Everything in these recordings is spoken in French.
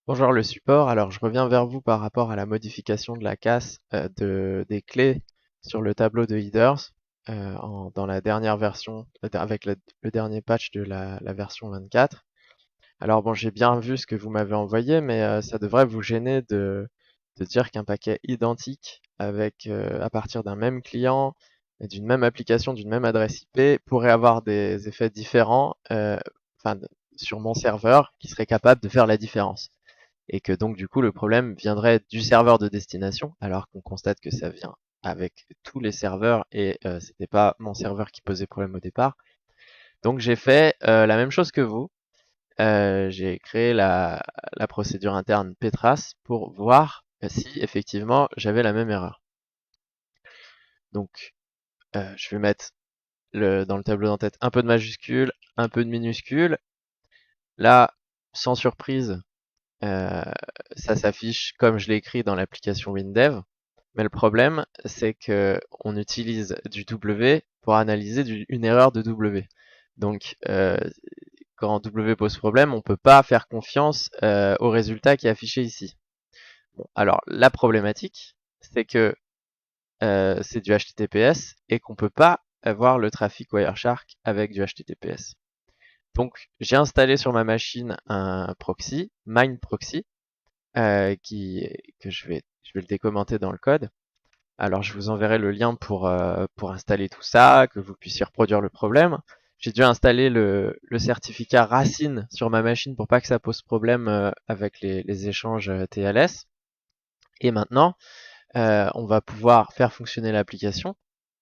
Bonjour le support, alors je reviens vers vous par rapport à la modification de la casse des clés sur le tableau de headers dans la dernière version, avec le dernier patch de la version 24. Alors bon, j'ai bien vu ce que vous m'avez envoyé, mais ça devrait vous gêner de dire qu'un paquet identique avec à partir d'un même client et d'une même application, d'une même adresse IP pourrait avoir des effets différents enfin, sur mon serveur qui serait capable de faire la différence et que donc du coup le problème viendrait du serveur de destination, alors qu'on constate que ça vient avec tous les serveurs et c'était pas mon serveur qui posait problème au départ. Donc j'ai fait la même chose que vous. J'ai créé la procédure interne Petras pour voir si effectivement j'avais la même erreur. Donc je vais mettre dans le tableau d'en-tête un peu de majuscules, un peu de minuscules. Là, sans surprise, euh, ça s'affiche comme je l'ai écrit dans l'application WinDev. Mais le problème, c'est que on utilise du W pour analyser une erreur de W. Donc, quand W pose problème, on ne peut pas faire confiance au résultat qui est affiché ici. Bon, alors, la problématique, c'est que c'est du HTTPS et qu'on ne peut pas avoir le trafic Wireshark avec du HTTPS. Donc, j'ai installé sur ma machine un proxy, Mine Proxy, que je vais le décommenter dans le code. Alors, je vous enverrai le lien pour installer tout ça, que vous puissiez reproduire le problème. J'ai dû installer le certificat Racine sur ma machine pour pas que ça pose problème avec les échanges TLS. Et maintenant, on va pouvoir faire fonctionner l'application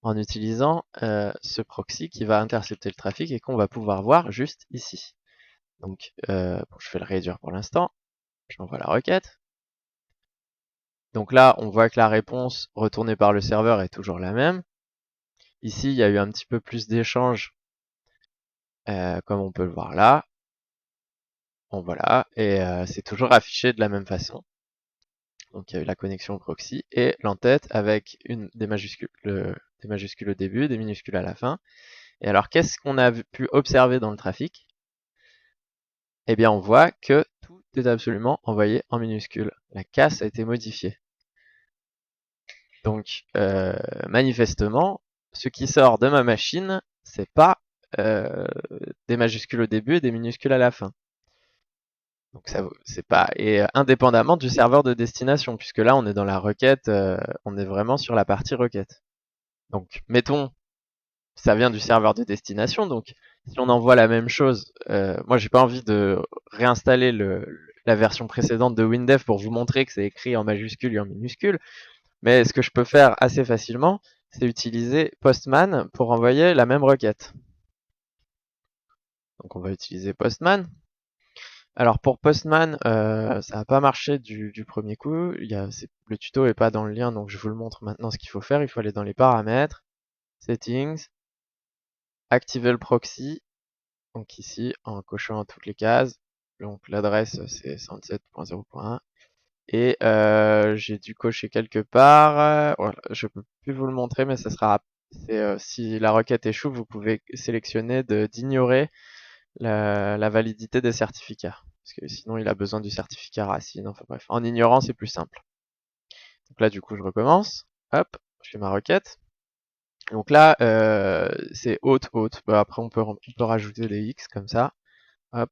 en utilisant ce proxy qui va intercepter le trafic et qu'on va pouvoir voir juste ici. Donc, bon, je vais le réduire pour l'instant. J'envoie la requête. Donc là, on voit que la réponse retournée par le serveur est toujours la même. Ici, il y a eu un petit peu plus d'échanges, comme on peut le voir là. Bon, voilà, et c'est toujours affiché de la même façon. Donc il y a eu la connexion au proxy et l'entête avec des majuscules au début, des minuscules à la fin. Et alors, qu'est-ce qu'on a pu observer dans le trafic? Eh bien, on voit que tout est absolument envoyé en minuscules. La casse a été modifiée. Donc, manifestement, ce qui sort de ma machine, c'est pas euh, des majuscules au début et des minuscules à la fin. Donc ça, c'est pas et indépendamment du serveur de destination, puisque là on est dans la requête, on est vraiment sur la partie requête. Donc mettons, ça vient du serveur de destination, donc si on envoie la même chose, moi j'ai pas envie de réinstaller la version précédente de WinDev pour vous montrer que c'est écrit en majuscule et en minuscule. Mais ce que je peux faire assez facilement, c'est utiliser Postman pour envoyer la même requête. Donc on va utiliser Postman. Alors pour Postman, ça n'a pas marché du premier coup. Le tuto est pas dans le lien, donc je vous le montre maintenant ce qu'il faut faire. Il faut aller dans les paramètres, Settings, activer le proxy. Donc ici, en cochant toutes les cases. Donc l'adresse c'est 107.0.1. Et j'ai dû cocher quelque part. Voilà, je peux plus vous le montrer, mais ça sera. Si la requête échoue, vous pouvez sélectionner d'ignorer la validité des certificats. Parce que sinon, il a besoin du certificat racine. Enfin bref, en ignorant, c'est plus simple. Donc là, du coup, je recommence. Hop, je fais ma requête. Donc là, c'est haute. Bah, après, on peut rajouter des X comme ça. Hop.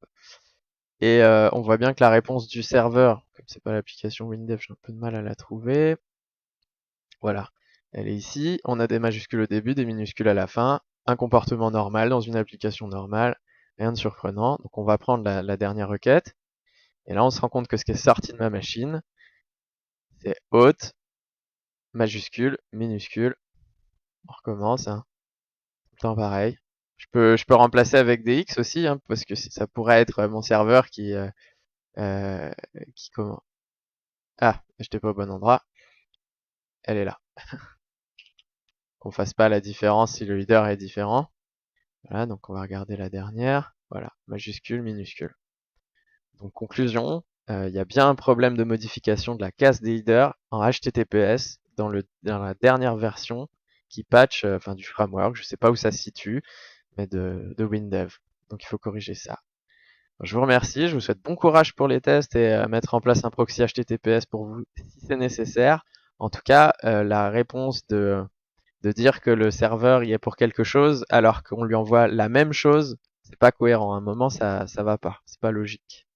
Et on voit bien que la réponse du serveur, comme c'est pas l'application WinDev, j'ai un peu de mal à la trouver. Voilà, elle est ici. On a des majuscules au début, des minuscules à la fin. Un comportement normal dans une application normale. Rien de surprenant. Donc on va prendre la dernière requête. Et là, on se rend compte que ce qui est sorti de ma machine, c'est haute, majuscule, minuscule. On recommence, hein. Tout le temps pareil. Je peux remplacer avec des X aussi, hein, parce que ça pourrait être mon serveur euh, qui comment. Ah, j'étais pas au bon endroit. Elle est là. Qu'on fasse pas la différence si le leader est différent. Voilà, donc on va regarder la dernière. Voilà, majuscule, minuscule. Donc conclusion, il y a bien un problème de modification de la casse des headers en HTTPS dans la dernière version qui patch, enfin du framework, je sais pas où ça se situe, mais de WinDev. Donc il faut corriger ça. Je vous remercie, je vous souhaite bon courage pour les tests et mettre en place un proxy HTTPS pour vous si c'est nécessaire. En tout cas, la réponse de dire que le serveur y est pour quelque chose alors qu'on lui envoie la même chose, c'est pas cohérent. À un moment, ça va pas, c'est pas logique.